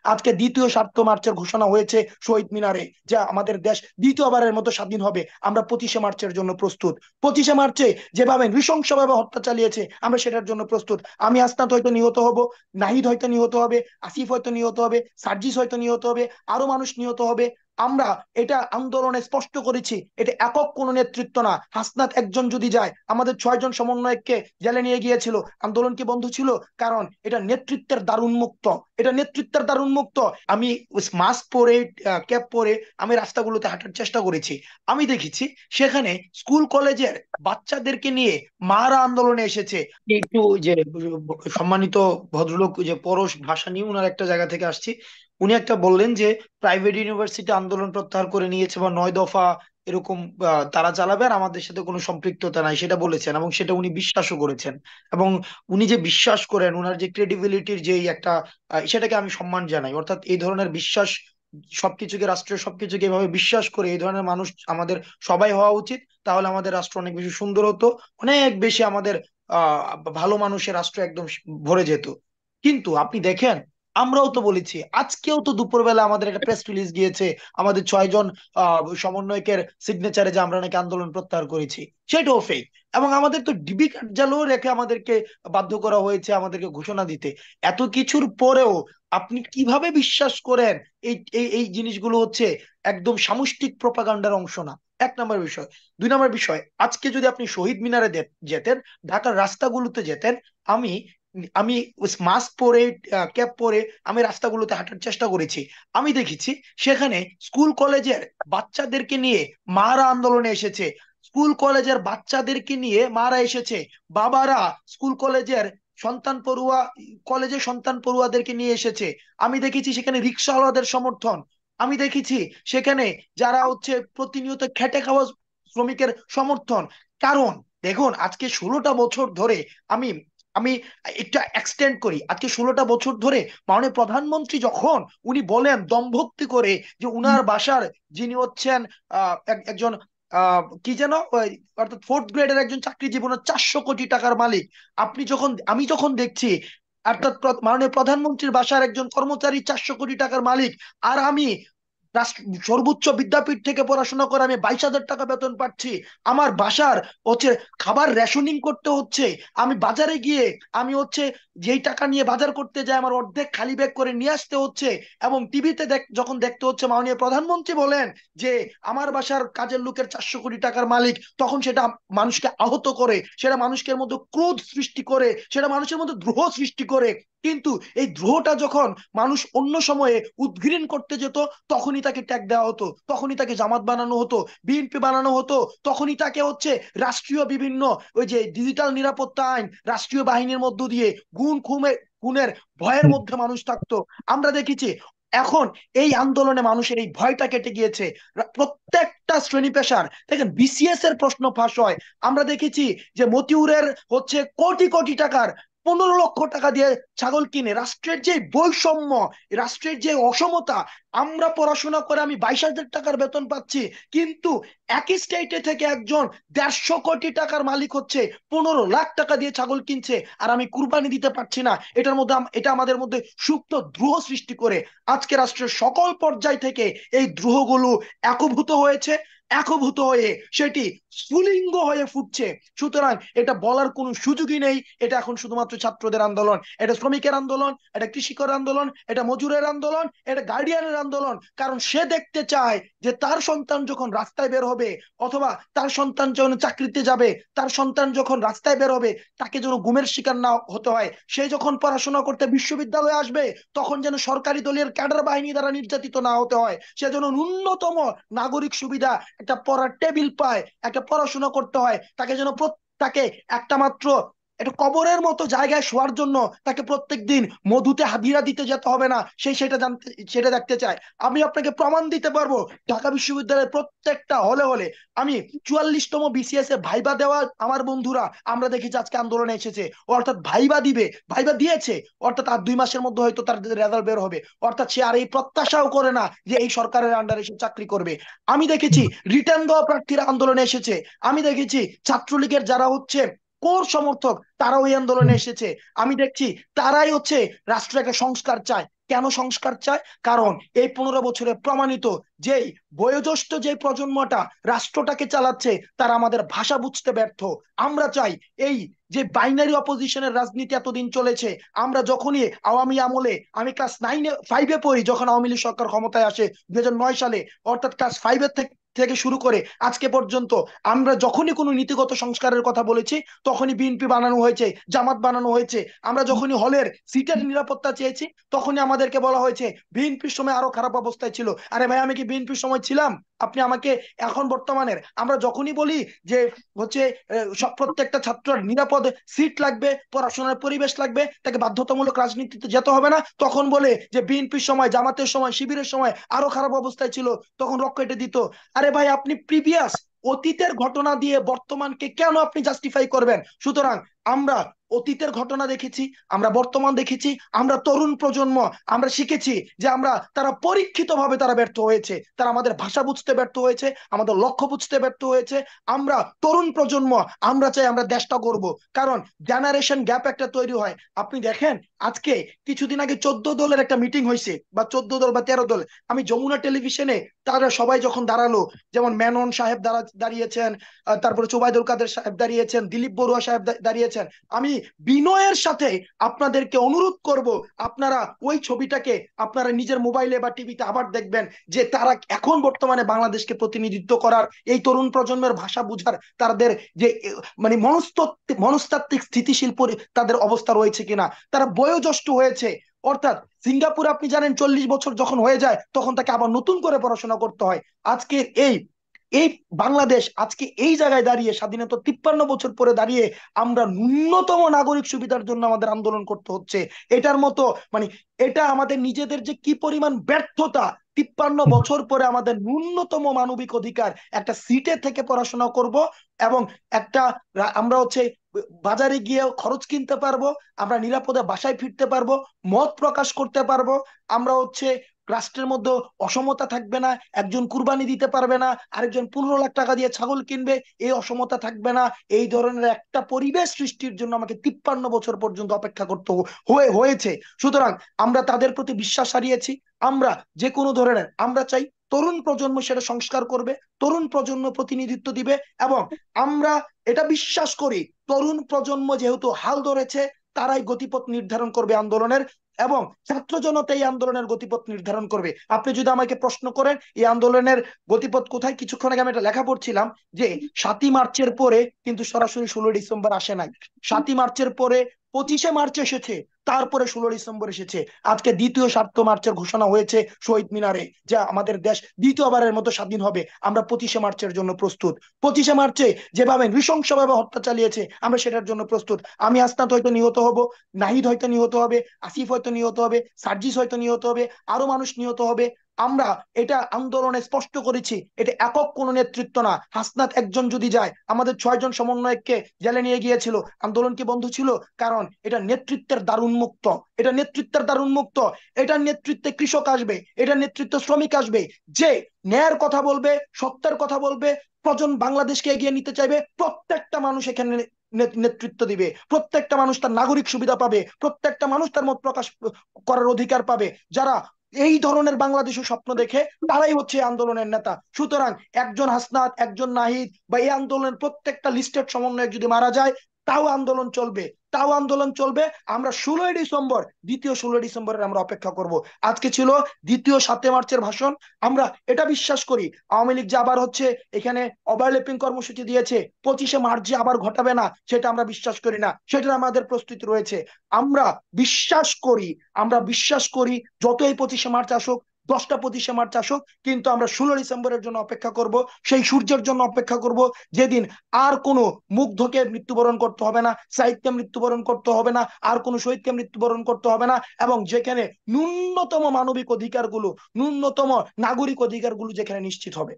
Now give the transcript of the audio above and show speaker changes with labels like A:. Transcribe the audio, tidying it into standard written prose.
A: আজকে দ্বিতীয় ৭ম মার্চের ঘোষণা হয়েছে শহীদ মিনারে, যে আমাদের দেশ দ্বিতীয়বারের মতো স্বাধীন হবে। আমরা 25শে মার্চের জন্য প্রস্তুত। 25শে মার্চে যেভাবে নৃশংসভাবে হত্যা চালিয়েছে, আমরা সেটার জন্য প্রস্তুত। আমি আসনাত হয়তো নিহত হব, নাহিদ হয়তো নিহত হবে, আসিফ হয়তো নিহত হবে, সার্জিস হয়তো নিহত হবে, আরো মানুষ নিহত হবে। আমরা এটা আন্দোলনে স্পষ্ট করেছি, এটা একক কোনো নেতৃত্ব না। হাসনাত একজন যদি যায়, আমাদের 6জন সমন্বয়ককে জেলে নিয়ে গিয়েছিল, আন্দোলন কি বন্ধ ছিল? কারণ এটা নেতৃত্বের দ্বার উন্মুক্ত, এটা নেতৃত্বের দ্বার উন্মুক্ত। আমি মাস্ক পরে, ক্যাপ পরে আমি রাস্তাগুলোতে হাঁটার চেষ্টা করেছি। আমি দেখেছি সেখানে স্কুল কলেজের বাচ্চাদেরকে নিয়ে মারা আন্দোলনে এসেছে। একটু যে সম্মানিত ভদ্রলোক যে পরশ ভাষা নিয়ে উনার একটা জায়গা থেকে আসছি, উনি একটা বললেন যে প্রাইভেট ইউনিভার্সিটি আন্দোলন প্রত্যাহার করে নিয়েছে বা 9 দফা এরকম তারা চালাবে, আর আমাদের সাথে কোনো সম্পৃক্ততা নাই সেটা বলেছেন, এবং সেটা উনি বিশ্বাসও করেছেন। এবং উনি যে বিশ্বাস করেন, উনার যে ক্রেডিবিলিটির যেই একটা সেটাকে আমি সম্মান জানাই। অর্থাৎ এই ধরনের বিশ্বাস, সবকিছুকে, রাষ্ট্রের সবকিছুকে এভাবে বিশ্বাস করে এই ধরনের মানুষ আমাদের সবাই হওয়া উচিত। তাহলে আমাদের রাষ্ট্র অনেক বেশি সুন্দর হতো, অনেক বেশি আমাদের আহ ভালো মানুষের রাষ্ট্র একদম ভরে যেত। কিন্তু আপনি দেখেন, আমরাও তো বলেছি, আজকেও তো দুপুরবেলা আমাদের একটা প্রেস রিলিজ গিয়েছে আমাদের 6জন সমন্বয়কের সিগনেচারে, যে আমরা নাকি আন্দোলন প্রত্যাহার করেছি। সেটাও ফেক। এবং আমাদের তো ডিবি কার্যালয় রেখে আমাদেরকে বাধ্য করা হয়েছে আমাদেরকে ঘোষণা দিতে। এত কিছুর পরেও আপনি কিভাবে বিশ্বাস করেন এই এই এই জিনিসগুলো হচ্ছে একদম সামষ্টিক প্রপাগান্ডার অংশ না? 1 নম্বর বিষয়। 2 নম্বর বিষয়, আজকে যদি আপনি শহীদ মিনারে যেতেন, ঢাকার রাস্তাগুলোতে যেতেন, আমি আমি মাস্ক পরে, ক্যাপ পরে আমি রাস্তাগুলোতে হাঁটার চেষ্টা করেছি। আমি দেখেছি সেখানে স্কুল কলেজের বাচ্চাদেরকে নিয়ে মারা আন্দোলনে এসেছে। স্কুল কলেজের বাচ্চাদেরকে নিয়ে মারা এসেছে। বাবারা স্কুল কলেজের সন্তান পড়ুয়া, কলেজের সন্তান পড়ুয়াদেরকে নিয়ে এসেছে। আমি দেখেছি সেখানে রিক্সাওয়ালাদের সমর্থন। আমি দেখেছি সেখানে যারা হচ্ছে প্রতিনিয়ত খেটে খাওয়া শ্রমিকের সমর্থন। কারণ দেখুন, আজকে 16টা বছর ধরে, আমি আমি এটা এক্সটেন্ড করি, আজকে 16টা বছর ধরে মাননীয় প্রধানমন্ত্রী যখন উনি বলেন দমভক্তি করে যে উনার বাসার যিনি হচ্ছেন একজন কি যেন অর্থাৎ 4th গ্রেডের একজন চাকরিজীবী, ওনার 400 কোটি টাকার মালিক। আমি যখন দেখছি, অর্থাৎ মাননীয় প্রধানমন্ত্রীর বাসার একজন কর্মচারী 400 কোটি টাকার মালিক, আর আমি সর্বোচ্চ বিদ্যাপীঠ থেকে পড়াশোনা করে আমি 22,000 টাকা বেতন পাচ্ছি, আমার বাসার হচ্ছে খাবার রেশনিং করতে হচ্ছে, আমি বাজারে গিয়ে আমি হচ্ছে যেই টাকা নিয়ে বাজার করতে যাই আমার অর্ধেক খালি ব্যাগ করে নিয়ে আসতে হচ্ছে, এবং টিভিতে যখন দেখতে হচ্ছে মাননীয় প্রধানমন্ত্রী বলেন যে আমার বাসার কাজের লোকের 400 কোটি টাকার মালিক, তখন সেটা মানুষকে আহত করে, সেটা মানুষের মধ্যে ক্রোধ সৃষ্টি করে, সেটা মানুষের মধ্যে দ্রোহ সৃষ্টি করে। কিন্তু এই দ্রোহটা যখন মানুষ অন্য সময়ে উদ্ঘৃণ করতে যেত, তখনই তাকে ট্যাগ দেওয়া হতো, তখনই তাকে জামাত বানানো হতো, বিএনপি বানানো হতো, তখনই তাকে হচ্ছে রাষ্ট্রীয় বিভিন্ন ওই যে ডিজিটাল নিরাপত্তা আইন, রাষ্ট্রীয় বাহিনীর মধ্য দিয়ে খুনের ভয়ের মধ্যে মানুষ থাকতো। আমরা দেখেছি এখন এই আন্দোলনে মানুষের এই ভয়টা কেটে গিয়েছে। প্রত্যেকটা শ্রেণী পেশার দেখেন, বিসিএস এর প্রশ্ন ফাঁস হয়। আমরা দেখেছি যে মতিউরের হচ্ছে কোটি কোটি টাকার, 15 লক্ষ টাকা দিয়ে ছাগল কিনে, রাষ্ট্রের যে বৈষম্য, রাষ্ট্রের যে অসমতা। আমরা পড়াশোনা করে আমি 22,000 টাকার বেতন পাচ্ছি, কিন্তু একই স্টেটে থেকে একজন 150 কোটি টাকার মালিক হচ্ছে 15 লাখ টাকা দিয়ে ছাগল কিনছে, আর আমি কুরবানি দিতে পারছি না। এটা আমাদের মধ্যে সুপ্ত দ্রোহ সৃষ্টি করে। আজকে রাষ্ট্রের সকল পর্যায় থেকে এই দ্রোহগুলো একভূত হয়েছে, একভূত হয়ে সেটি স্ফুলিঙ্গ হয়ে ফুটছে। সুতরাং এটা বলার কোনো সুযোগই নেই এটা এখন শুধুমাত্র ছাত্রদের আন্দোলন, এটা শ্রমিকের আন্দোলন, এটা কৃষিকর আন্দোলন, এটা মজুরের আন্দোলন, এটা গার্ডিয়ানের আন্দোলন। কারণ সে দেখতে চায় যে তার সন্তান যখন রাস্তায় বের হবে, অথবা তার সন্তান যখন চাকরিতে যাবে, তার সন্তান যখন রাস্তায় বের হবে, তাকে যেন গুমের শিকার না হতে হয়। সে যখন পড়াশোনা করতে বিশ্ববিদ্যালয়ে আসবে, তখন যেন সরকারি দলের ক্যাডার বাহিনী দ্বারা নির্যাতিত না হতে হয়। সে যেন ন্যূনতম নাগরিক সুবিধা, একটা পড়ার টেবিল পায়, একটা পড়াশোনা করতে হয়, তাকে যেন তাকে একটা মাত্র একটা কবরের মতো জায়গায় শোয়ার জন্য তাকে প্রত্যেক দিন মধুতে হাদিয়া দিতে যেতে হবে না, সেটা দেখতে চায়। আমি আপনাকে প্রমাণ দিতে পারবো, ঢাকা বিশ্ববিদ্যালয়ের প্রত্যেকটা হলে হলে আমি 44তম বিসিএস এ ভাইবা দেওয়া আমার বন্ধুরা আমরা দেখেছি আজকে আন্দোলনে এসেছে। অর্থাৎ ভাইবা দিবে, ভাইবা দিয়েছে, অর্থাৎ আর 2 মাসের মধ্যে হয়তো তার রেজাল্ট বের হবে। অর্থাৎ সে আর এই প্রত্যাশাও করে না যে এই সরকারের আন্ডারে সে চাকরি করবে। আমি দেখেছি রিটার্ন দেওয়া প্রার্থীরা আন্দোলনে এসেছে। আমি দেখেছি ছাত্রলীগের যারা হচ্ছে কোর সমর্থক, তারা ওই আন্দোলনে এসেছে। আমি দেখছি তারাই হচ্ছে রাষ্ট্র একটা সংস্কার চায়। কেন সংস্কার চায়? কারণ এই 15 বছরে প্রমাণিত যেই বয়োজ্যেষ্ঠ যে প্রজন্মটা রাষ্ট্রটাকে চালাচ্ছে তারা আমাদের ভাষা বুঝতে ব্যর্থ। আমরা চাই এই যে বাইনারি অপোজিশনের রাজনীতি এতদিন চলেছে, আমরা যখনই আওয়ামী আমলে, আমি ক্লাস 5-এ পড়ি যখন আওয়ামী লীগ সরকার ক্ষমতায় আসে 2009 সালে, অর্থাৎ ক্লাস 5-এর থেকে শুরু করে আজকে পর্যন্ত আমরা যখনই কোনো নীতিগত সংস্কারের কথা বলেছি তখনই বিএনপি বানানো হয়েছে, জামাত বানানো হয়েছে। আমরা যখনই হলের সিটের নিরাপত্তা চেয়েছি তখনই আমাদেরকে বলা হয়েছে বিএনপির সময় আরো খারাপ অবস্থায় ছিল। আরে ভাই, আমি কি বিএনপির সময় ছিলাম? আপনি আমাকে এখন বর্তমানের, আমরা যখনই বলি যে হচ্ছে সব প্রত্যেকটা ছাত্রের নিরাপদ সিট লাগবে, পড়াশোনার পরিবেশ লাগবে, তাকে বাধ্যতামূলক রাজনীতিতে যেতে হবে না, তখন বলে যে বিএনপির সময়, জামাতের সময়, শিবিরের সময় আরো খারাপ অবস্থায় ছিল, তখন রক কেটে দিত। আরে ভাই, আপনি প্রিভিয়াস অতীতের ঘটনা দিয়ে বর্তমানকে কেন আপনি জাস্টিফাই করবেন? সুতরাং আমরা অতীতের ঘটনা দেখেছি, আমরা বর্তমান দেখেছি, আমরা তরুণ প্রজন্ম, আমরা শিখেছি যে তারা পরীক্ষিত ভাবে তারা ব্যর্থ হয়েছে, তারা আমাদের ভাষা বুঝতে ব্যর্থ হয়েছে, আমাদের লক্ষ্য বুঝতে ব্যর্থ হয়েছে। আমরা তরুণ প্রজন্ম, আমরা চাই আমরা দেশটা করব, কারণ জেনারেশন গ্যাপ একটা তৈরি হয়। আপনি দেখেন আজকে কিছুদিন আগে 14 দলের একটা মিটিং হয়েছে, বা 14 দল বা 13 দল, আমি যমুনা টেলিভিশনে তারা সবাই যখন দাঁড়ালো, যেমন মেনন সাহেব দাঁড়িয়েছেন, তারপরে চোবাইদুল কাদের সাহেব দাঁড়িয়েছেন, দিলীপ বড়ুয়া সাহেব দাঁড়িয়েছেন, আমি বিনয়ের সাথে আপনাদেরকে অনুরোধ করব আপনারা ওই ছবিটাকে আপনারা নিজের মোবাইলে বা টিভিতে আবার দেখবেন, যে তারা এখন বর্তমানে বাংলাদেশকে প্রতিনিধিত্ব করার, এই তরুণ প্রজন্মের ভাষা বুঝার তাদের যে মানে মনস্তাত্ত্বিক স্থিতিশীল তাদের অবস্থা রয়েছে কিনা, তারা বয়োজ্যেষ্ঠ হয়েছে। অর্থাৎ সিঙ্গাপুরে আপনি জানেন 40 বছর যখন হয়ে যায় তখন তাকে আবার নতুন করে পড়াশোনা করতে হয়। আজকে এই এই বাংলাদেশ আজকে এই জায়গায় দাঁড়িয়ে, স্বাধীনতা 53 বছর পরে দাঁড়িয়ে আমরা ন্যূনতম নাগরিক সুবিধার জন্য আমাদের আন্দোলন করতে হচ্ছে। এটার মতো মানে এটা আমাদের নিজেদের যে কি পরিমাণ ব্যর্থতা, 53 বছর পরে আমাদের ন্যূনতম মানবিক অধিকার একটা সিটে থেকে পড়াশোনা করব, এবং একটা আমরা হচ্ছে বাজারে গিয়ে খরচ কিনতে পারবো, আমরা নিরাপদে বাসায় ফিরতে পারবো, মত প্রকাশ করতে পারবো, আমরা হচ্ছে রাষ্ট্রের মধ্যে অসমতা থাকবে না, একজন কুরবানি দিতে পারবে না, আরেকজন 15 লাখ টাকা দিয়ে ছাগল কিনবে, এই অসমতা থাকবে না। এই ধরনের একটা পরিবেশ সৃষ্টির জন্য আমাকে 53 বছর পর্যন্ত অপেক্ষা করতে হয়েছে। সুতরাং আমরা তাদের প্রতি বিশ্বাস হারিয়েছি। আমরা যে কোনো ধরনের, আমরা চাই তরুণ প্রজন্ম সেটা সংস্কার করবে, তরুণ প্রজন্ম প্রতিনিধিত্ব দিবে, এবং আমরা এটা বিশ্বাস করি তরুণ প্রজন্ম যেহেতু হাল ধরেছে তারাই গতিপথ নির্ধারণ করবে আন্দোলনের, এবং ছাত্র জনতা এই আন্দোলনের গতিপথ নির্ধারণ করবে। আপনি যদি আমাকে প্রশ্ন করেন এই আন্দোলনের গতিপথ কোথায়, কিছুক্ষণ আগে আমি একটা লেখা পড়ছিলাম যে 7ই মার্চের পরে কিন্তু সরাসরি 16 ডিসেম্বর আসে নাই। 7ই মার্চের পরে 25শে মার্চ এসেছে, তারপরে 16 ডিসেম্বর এসেছে। আজকে দ্বিতীয় 7মার্চের ঘোষণা হয়েছে শহীদ মিনারে, যে আমাদের দেশ দ্বিতীয়বারের মতো স্বাধীন হবে, আমরা 25শে মার্চের জন্য প্রস্তুত। 25শে মার্চে যেভাবে নৃশংসভাবে হত্যা চালিয়েছে আমরা সেটার জন্য প্রস্তুত। আমি আসনাত হয়তো নিহত হব, নাহিদ হয়তো নিহত হবে, আসিফ হয়তো নিহত হবে, সার্জিস হয়তো নিহত হবে, আরো মানুষ নিহত হবে। আমরা এটা আন্দোলনে স্পষ্ট করেছি, এটা একক কোনো নেতৃত্ব না। হাসনাত একজন যদি যায়, আমাদের 6 জন সমন্বয়ককে জেলে নিয়ে গিয়েছিল, আন্দোলন কি বন্ধ ছিল? কারণ এটা নেতৃত্বের দ্বার উন্মুক্ত, এটা নেতৃত্বের দ্বার উন্মুক্ত। এটার নেতৃত্বে কৃষক আসবে, এটার নেতৃত্বে শ্রমিক আসবে, যে ন্যায়ের কথা বলবে, সত্যের কথা বলবে, বাংলাদেশকে এগিয়ে নিতে চাইবে। প্রত্যেকটা মানুষ এখানে নেতৃত্ব দিবে, প্রত্যেকটা মানুষ তার নাগরিক সুবিধা পাবে, প্রত্যেকটা মানুষ তার মত প্রকাশ করার অধিকার পাবে। যারা এই ধরনের বাংলাদেশের স্বপ্ন দেখে তারাই হচ্ছে আন্দোলনের নেতা। সুতরাং একজন হাসনাত, একজন নাহিদ বা এই আন্দোলনের প্রত্যেকটা লিস্টেড সমন্বয়ক যদি মারা যায়, তাও আন্দোলন চলবে, তাও আন্দোলন চলবে। আমরা 16ই ডিসেম্বর, দ্বিতীয় 16 ডিসেম্বরের আমরা অপেক্ষা করব। আজকে ছিল দ্বিতীয় 7 মার্চের ভাষণ। আমরা এটা বিশ্বাস করি আওয়ামী লীগ যে আবার হচ্ছে এখানে ওভারল্যাপিং কর্মসূচি দিয়েছে, 25শে মার্চ যে আবার ঘটাবে না, সেটা আমরা বিশ্বাস করি না, সেটা আমাদের প্রস্তুতি রয়েছে। আমরা বিশ্বাস করি, আমরা বিশ্বাস করি যতই 25শে মার্চ আসুক, 10টা 25শে মার্চ আসুক, কিন্তু আমরা 16 ডিসেম্বরের জন্য অপেক্ষা করব, সেই সূর্যের জন্য অপেক্ষা করব, যেদিন আর কোনো মুগ্ধকে মৃত্যুবরণ করতে হবে না, সাহিত্যকে মৃত্যুবরণ করতে হবে না, আর কোনো শহীদকে মৃত্যুবরণ করতে হবে না, এবং যেখানে ন্যূনতম মানবিক অধিকারগুলো, ন্যূনতম নাগরিক অধিকারগুলো যেখানে নিশ্চিত হবে।